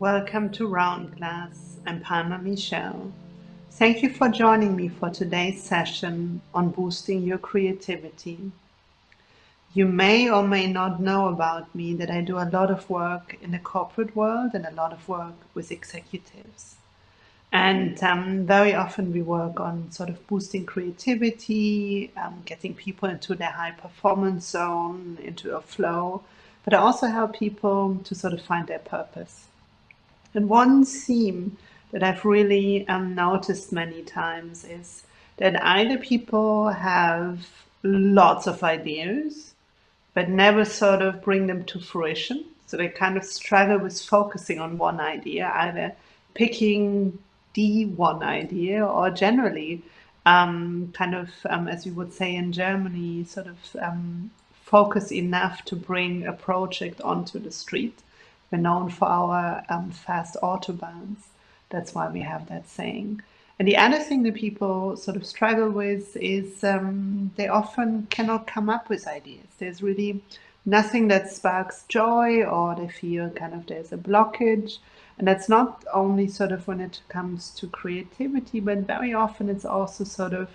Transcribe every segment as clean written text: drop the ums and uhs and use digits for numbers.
Welcome to Round Glass. I'm Palma Michel. Thank you for joining me for today's session on boosting your creativity. You may or may not know about me that I do a lot of work in the corporate world and a lot of work with executives. And very often we work on sort of boosting creativity, getting people into their high performance zone, into a flow, but I also help people to sort of find their purpose. And one theme that I've really noticed many times is that either people have lots of ideas, but never sort of bring them to fruition. So they kind of struggle with focusing on one idea, either picking the one idea or generally as we would say in Germany, sort of focus enough to bring a project onto the street. We're known for our fast autobahns. That's why we have that saying. And the other thing that people sort of struggle with is they often cannot come up with ideas. There's really nothing that sparks joy, or they feel kind of there's a blockage. And that's not only sort of when it comes to creativity, but very often it's also sort of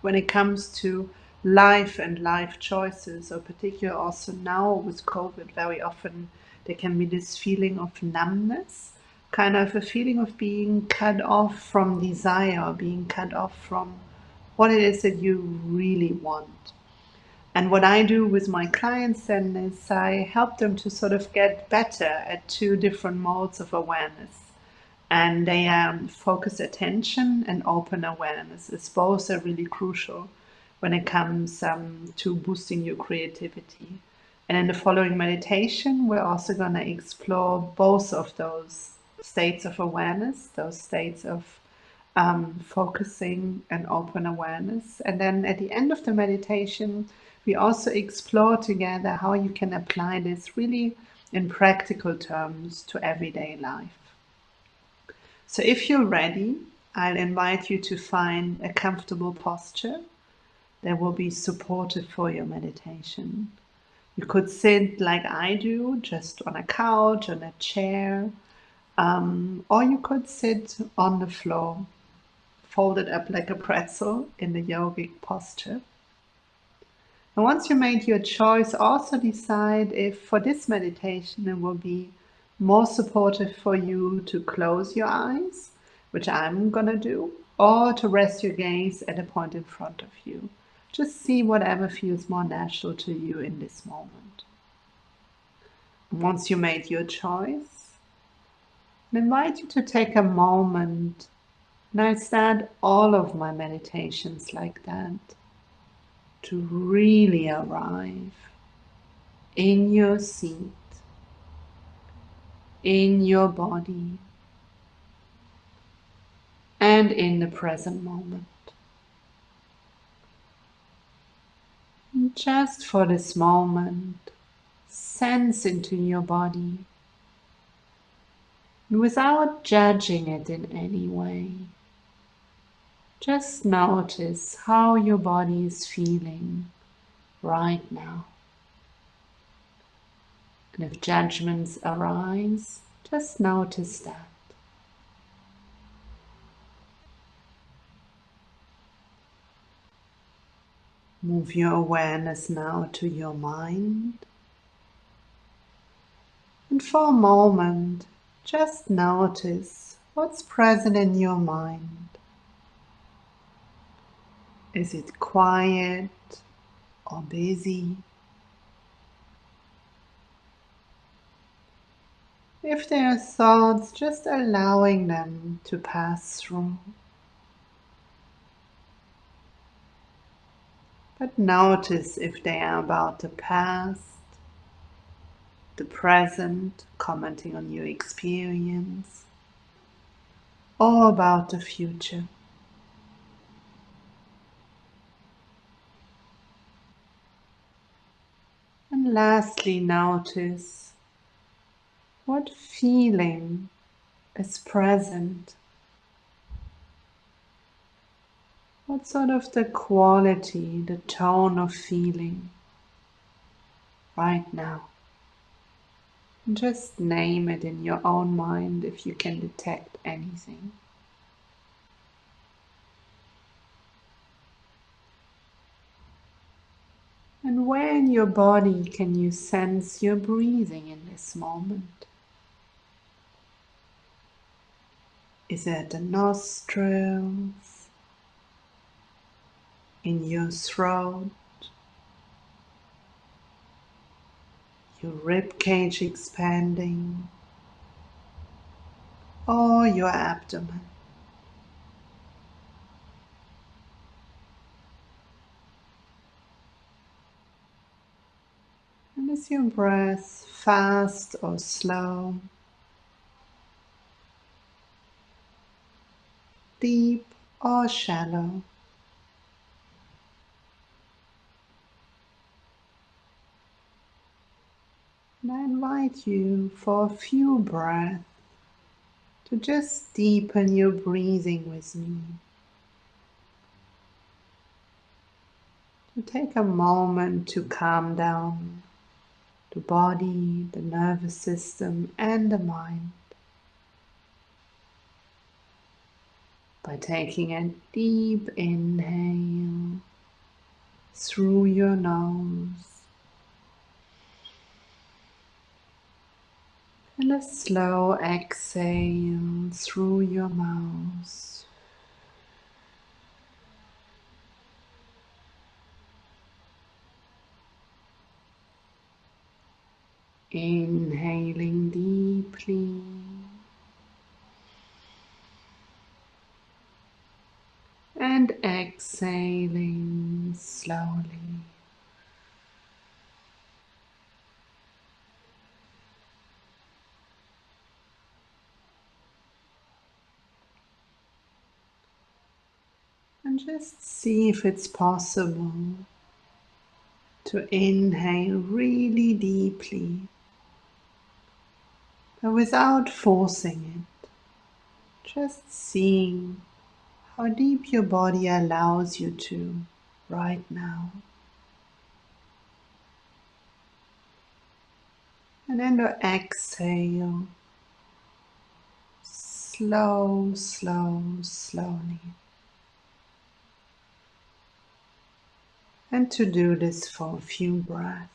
when it comes to life and life choices, or particularly also now with COVID, very often there can be this feeling of numbness, kind of a feeling of being cut off from desire, being cut off from what it is that you really want. And what I do with my clients then is I help them to sort of get better at two different modes of awareness. And they focus attention and open awareness. It's both are really crucial when it comes to boosting your creativity. And in the following meditation, we're also going to explore both of those states of awareness, those states of focusing and open awareness. And then at the end of the meditation, we also explore together how you can apply this really in practical terms to everyday life. So if you're ready, I'll invite you to find a comfortable posture that will be supportive for your meditation. You could sit like I do, just on a couch, on a chair, or you could sit on the floor, folded up like a pretzel in the yogic posture. And once you made your choice, also decide if for this meditation it will be more supportive for you to close your eyes, which I'm gonna do, or to rest your gaze at a point in front of you. Just see whatever feels more natural to you in this moment. And once you made your choice, I invite you to take a moment, and I start all of my meditations like that, to really arrive in your seat, in your body, and in the present moment. And just for this moment, sense into your body, and without judging it in any way, just notice how your body is feeling right now. And if judgments arise, just notice that. Move your awareness now to your mind. And for a moment, just notice what's present in your mind. Is it quiet or busy? If there are thoughts, just allowing them to pass through. But notice if they are about the past, the present, commenting on your experience, or about the future. And lastly, notice what feeling is present. What sort of the quality, the tone of feeling right now? Just name it in your own mind if you can detect anything. And where in your body can you sense your breathing in this moment? Is it the nostrils, in your throat, your rib cage expanding, or your abdomen? And is your breath fast or slow, deep or shallow? And I invite you for a few breaths to just deepen your breathing with me. To take a moment to calm down the body, the nervous system, and the mind by taking a deep inhale through your nose and a slow exhale through your mouth. Inhaling deeply and exhaling slowly. And just see if it's possible to inhale really deeply, but without forcing it. Just seeing how deep your body allows you to right now. And then to exhale, slowly. And to do this for a few breaths.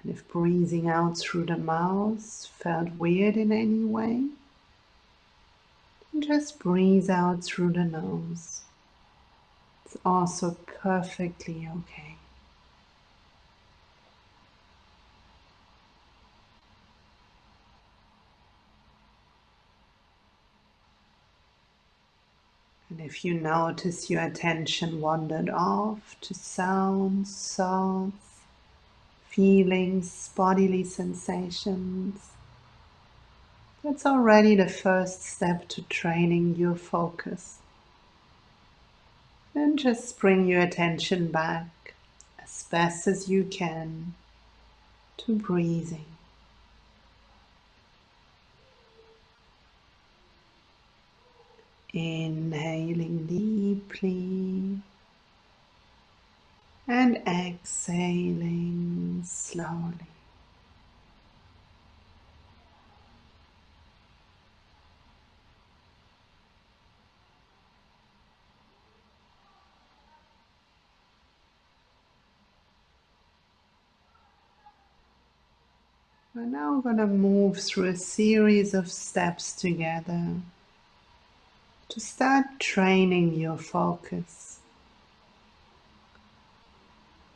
And if breathing out through the mouth felt weird in any way, just breathe out through the nose. It's also perfectly okay. And if you notice your attention wandered off to sounds, thoughts, feelings, bodily sensations, that's already the first step to training your focus. Then just bring your attention back as best as you can to breathing. Inhaling deeply and exhaling slowly. We're now going to move through a series of steps together to start training your focus.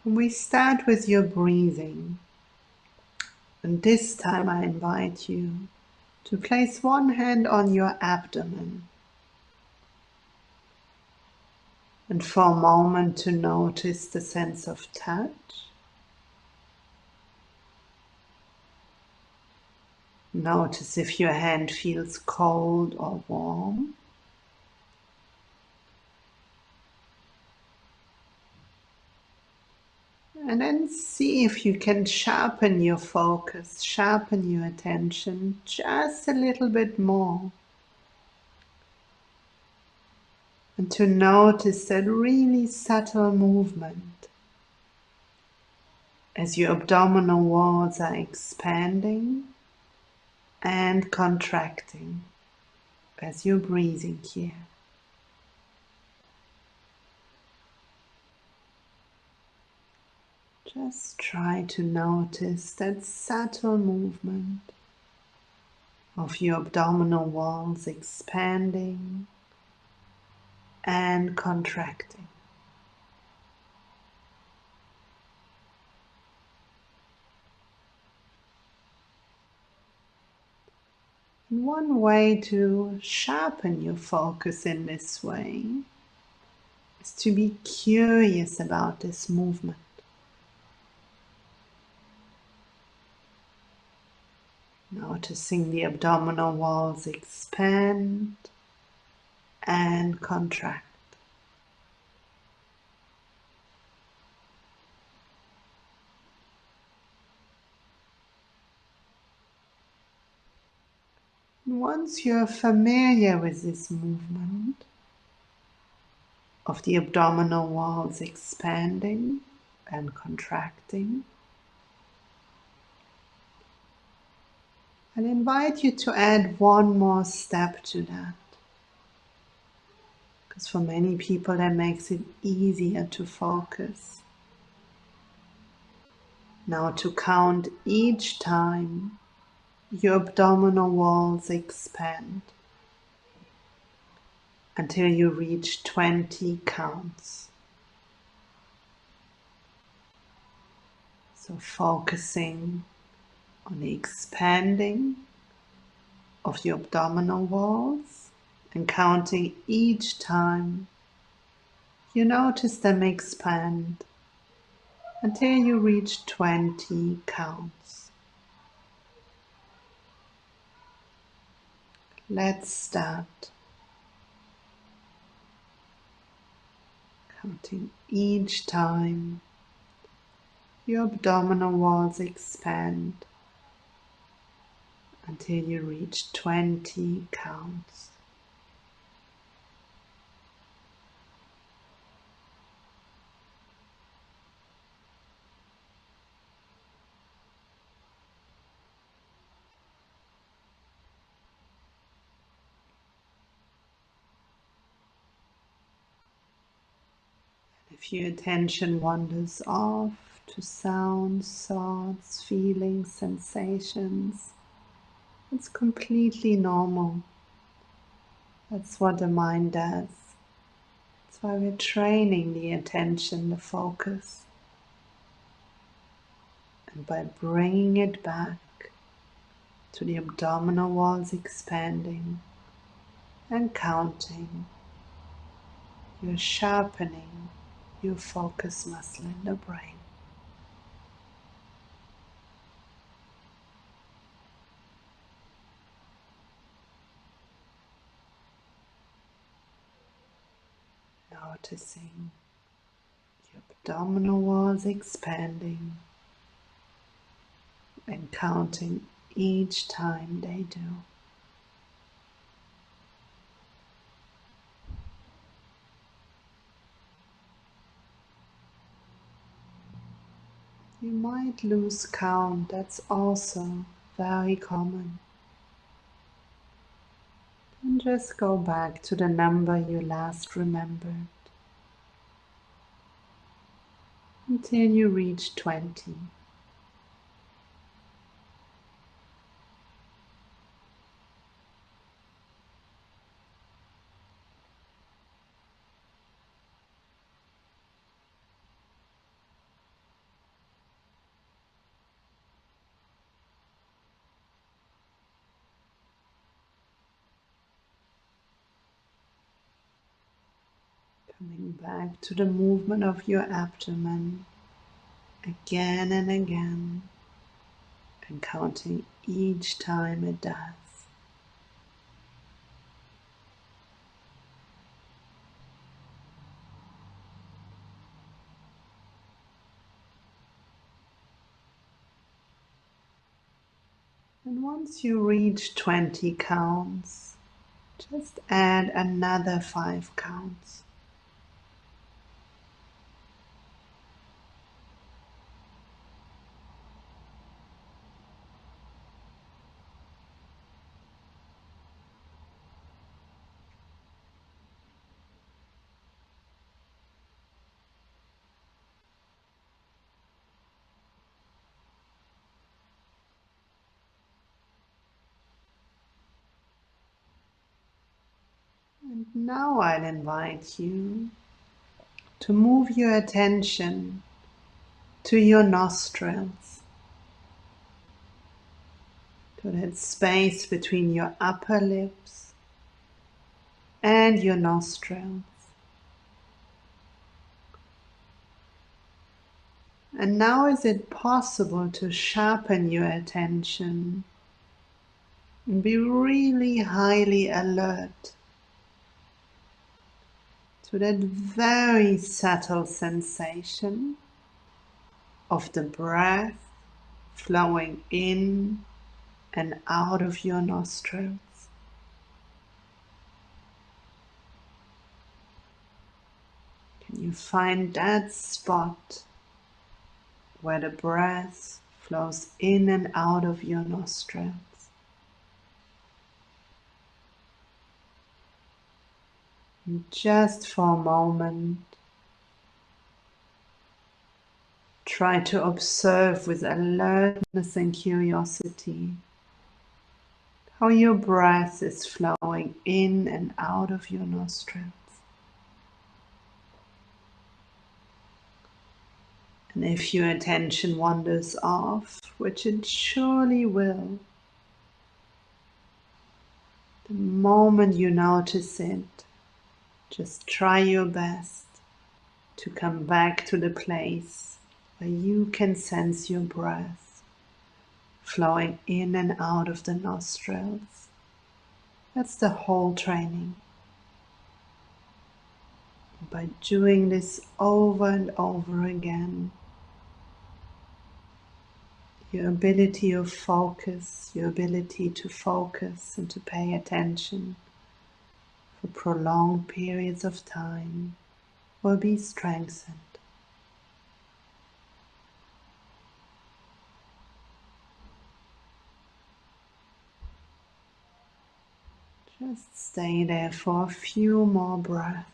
And we start with your breathing. And this time I invite you to place one hand on your abdomen and for a moment to notice the sense of touch. Notice if your hand feels cold or warm. And then see if you can sharpen your focus, sharpen your attention just a little bit more. and to notice that really subtle movement as your abdominal walls are expanding and contracting as you're breathing here. Just try to notice that subtle movement of your abdominal walls expanding and contracting. And one way to sharpen your focus in this way is to be curious about this movement. Noticing the abdominal walls expand and contract. And once you're familiar with this movement of the abdominal walls expanding and contracting, I'll invite you to add one more step to that. Because for many people that makes it easier to focus. Now to count each time your abdominal walls expand until you reach 20 counts. So focusing on the expanding of the abdominal walls and counting each time you notice them expand until you reach 20 counts. Let's start. Counting each time your abdominal walls expand until you reach 20 counts. If your attention wanders off to sounds, thoughts, feelings, sensations, it's completely normal. That's what the mind does. That's why we're training the attention, the focus. And by bringing it back to the abdominal walls expanding and counting, you're sharpening your focus muscle in the brain. Noticing your abdominal walls expanding and counting each time they do. You might lose count, that's also very common. And just go back to the number you last remembered until you reach 20. Coming back to the movement of your abdomen again and again, and counting each time it does. And once you reach 20 counts, Just add another 5 counts. And now I'll invite you to move your attention to your nostrils, to that space between your upper lips and your nostrils. And now is it possible to sharpen your attention and be really highly alert to that very subtle sensation of the breath flowing in and out of your nostrils. Can you find that spot where the breath flows in and out of your nostrils? And just for a moment, try to observe with alertness and curiosity how your breath is flowing in and out of your nostrils. And if your attention wanders off, which it surely will, the moment you notice it, just try your best to come back to the place where you can sense your breath flowing in and out of the nostrils. That's the whole training. By doing this over and over again, your ability of focus, your ability to focus and to pay attention for prolonged periods of time will be strengthened. Just stay there for a few more breaths.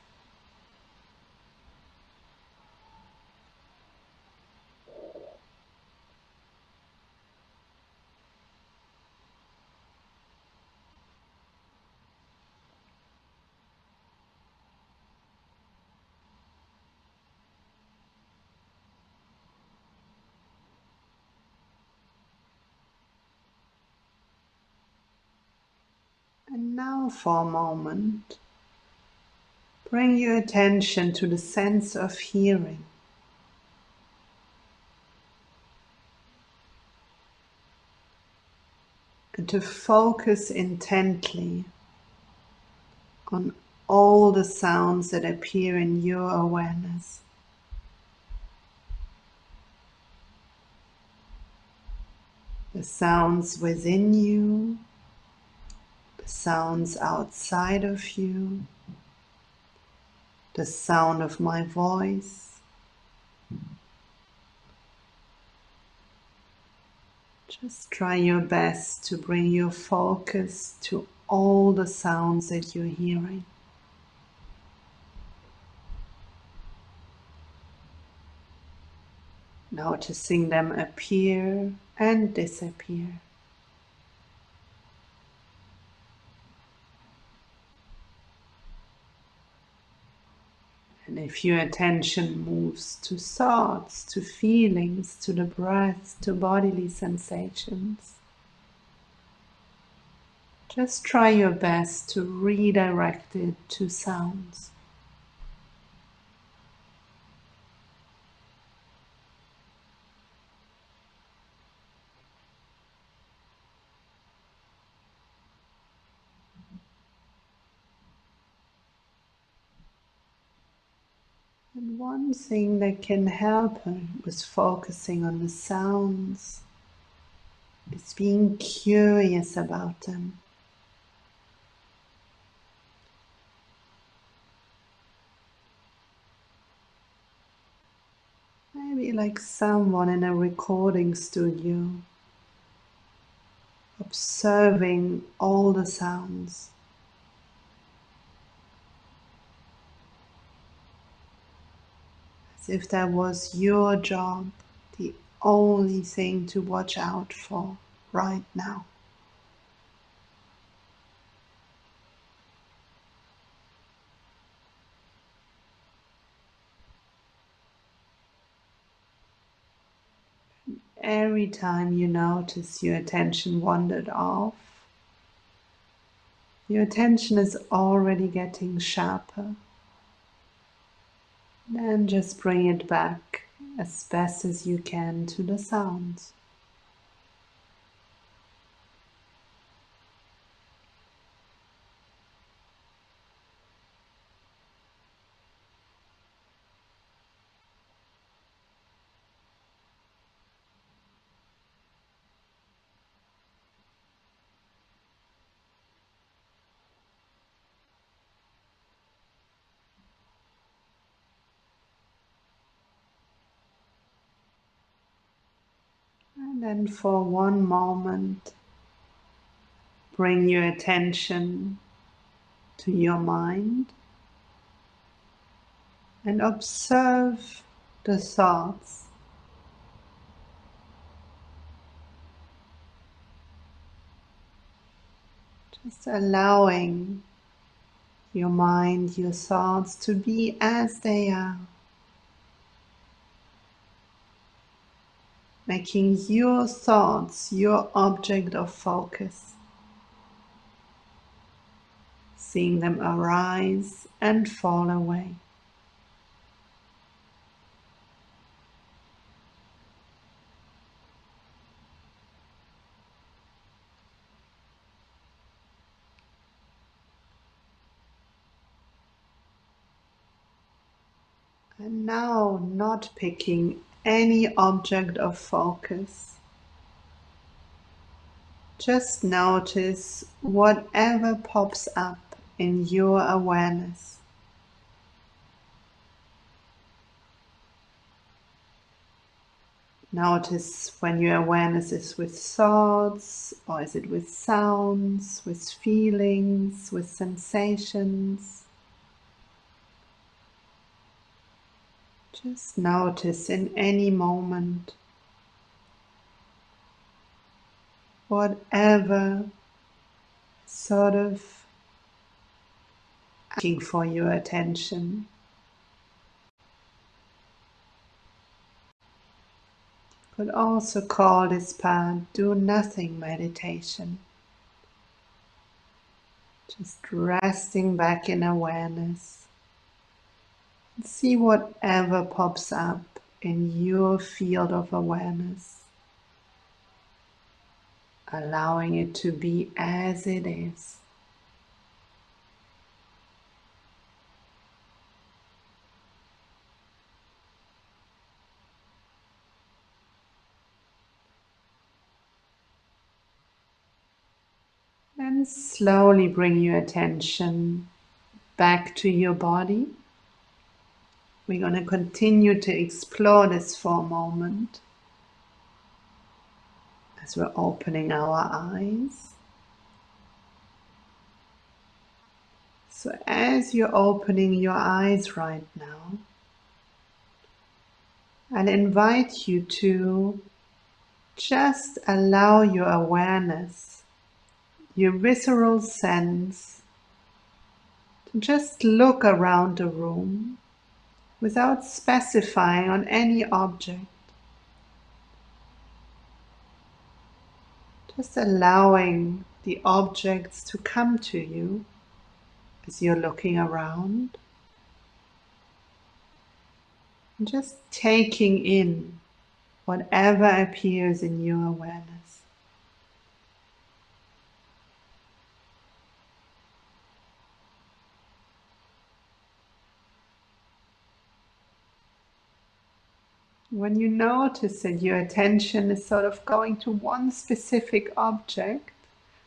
And now for a moment, bring your attention to the sense of hearing. And to focus intently on all the sounds that appear in your awareness. The sounds within you, the sounds outside of you, the sound of my voice. Just try your best to bring your focus to all the sounds that you're hearing. Noticing them appear and disappear. And if your attention moves to thoughts, to feelings, to the breath, to bodily sensations, just try your best to redirect it to sounds. And one thing that can help with focusing on the sounds is being curious about them. be like someone in a recording studio, observing all the sounds. As if that was your job, the only thing to watch out for right now. Every time you notice your attention wandered off, your attention is already getting sharper. Then just bring it back as best as you can to the sounds. And then for one moment, bring your attention to your mind and observe the thoughts. Just allowing your mind, your thoughts to be as they are. Making your thoughts your object of focus. Seeing them arise and fall away. And now not picking any object of focus. Just notice whatever pops up in your awareness. Notice when your awareness is with thoughts, or is it with sounds, with feelings, with sensations. Just notice in any moment whatever sort of asking for your attention. Could also call this part do nothing meditation. Just resting back in awareness. And see whatever pops up in your field of awareness. Allowing it to be as it is. And slowly bring your attention back to your body. We're going to continue to explore this for a moment as we're opening our eyes. So as you're opening your eyes right now, I'll invite you to just allow your awareness, your visceral sense, to just look around the room without specifying on any object. Just allowing the objects to come to you as you're looking around. And just taking in whatever appears in your awareness. When you notice that your attention is sort of going to one specific object,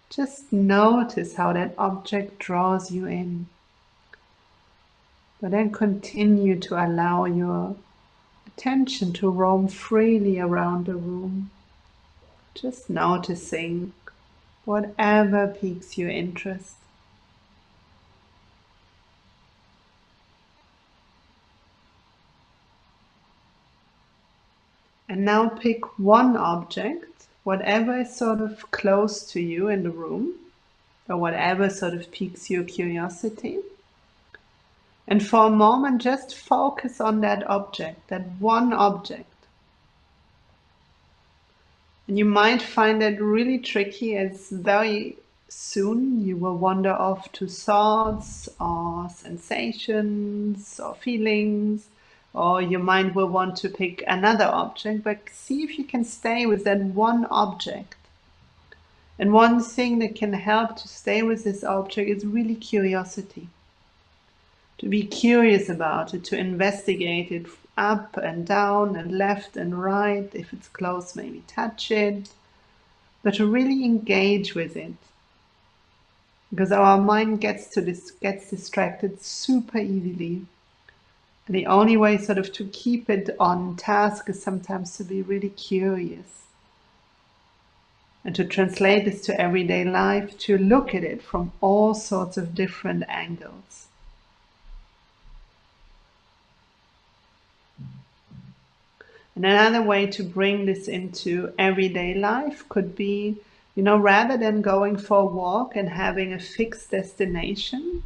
just notice how that object draws you in. But then continue to allow your attention to roam freely around the room, just noticing whatever piques your interest. And now pick one object, whatever is sort of close to you in the room, or whatever sort of piques your curiosity. And for a moment, just focus on that object, that one object. And you might find that really tricky, as very soon you will wander off to thoughts or sensations or feelings, or your mind will want to pick another object, but see if you can stay with that one object. And one thing that can help to stay with this object is really curiosity. To be curious about it, to investigate it up and down and left and right. If it's close, maybe touch it, but to really engage with it. Because our mind gets distracted super easily. And the only way sort of to keep it on task is sometimes to be really curious. And to translate this to everyday life, to look at it from all sorts of different angles. And another way to bring this into everyday life could be, rather than going for a walk and having a fixed destination,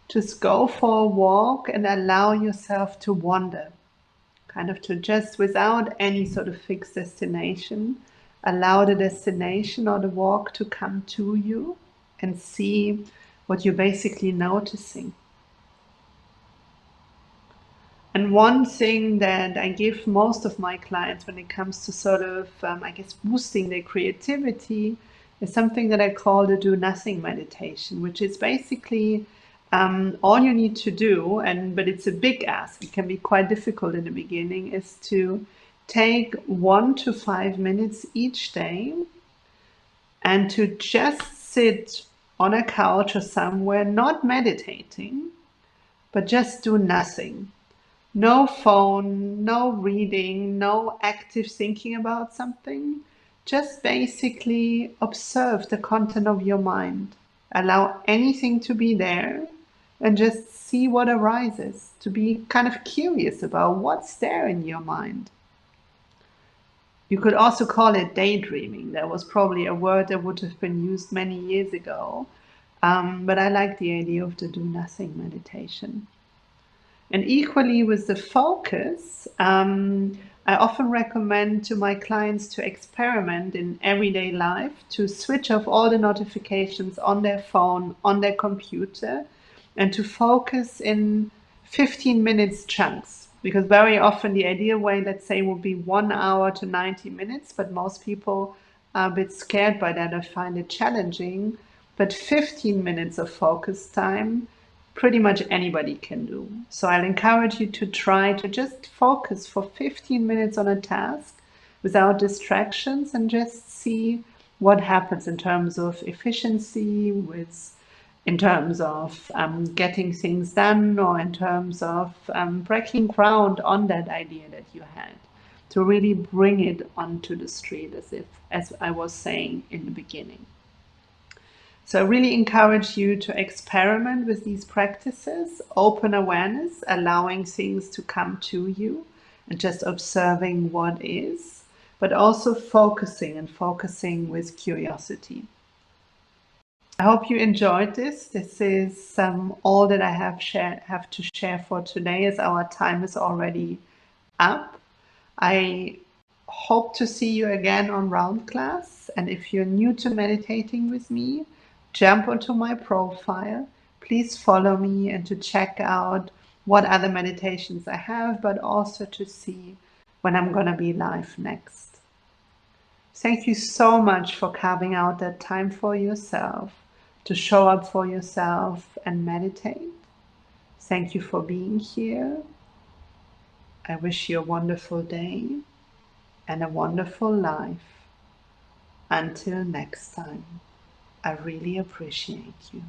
just go for a walk and allow yourself to wander. Kind of to just, without any sort of fixed destination, allow the destination or the walk to come to you and see what you're basically noticing. And one thing that I give most of my clients when it comes to sort of, boosting their creativity is something that I call the do nothing meditation, which is basically all you need to do, but it's a big ask, it can be quite difficult in the beginning, is to take 1 to 5 minutes each day and to just sit on a couch or somewhere, not meditating, but just do nothing. No phone, no reading, no active thinking about something. Just basically observe the content of your mind. Allow anything to be there and just see what arises. To be kind of curious about what's there in your mind. You could also call it daydreaming. That was probably a word that would have been used many years ago. But I like the idea of the do nothing meditation. And equally with the focus, I often recommend to my clients to experiment in everyday life, to switch off all the notifications on their phone, on their computer, and to focus in 15 minutes chunks. Because very often the ideal way, let's say, would be 1 hour to 90 minutes, but most people are a bit scared by that or find it challenging. But 15 minutes of focus time, pretty much anybody can do. So I'll encourage you to try to just focus for 15 minutes on a task without distractions and just see what happens in terms of efficiency, in terms of getting things done, or in terms of breaking ground on that idea that you had, to really bring it onto the street, as I was saying in the beginning. So I really encourage you to experiment with these practices, open awareness, allowing things to come to you and just observing what is, but also focusing with curiosity. I hope you enjoyed this. This is all that I have to share for today, as our time is already up. I hope to see you again on Round Class. And if you're new to meditating with me, jump onto my profile. Please follow me and to check out what other meditations I have, but also to see when I'm going to be live next. Thank you so much for carving out that time for yourself, to show up for yourself and meditate. Thank you for being here. I wish you a wonderful day and a wonderful life. Until next time, I really appreciate you.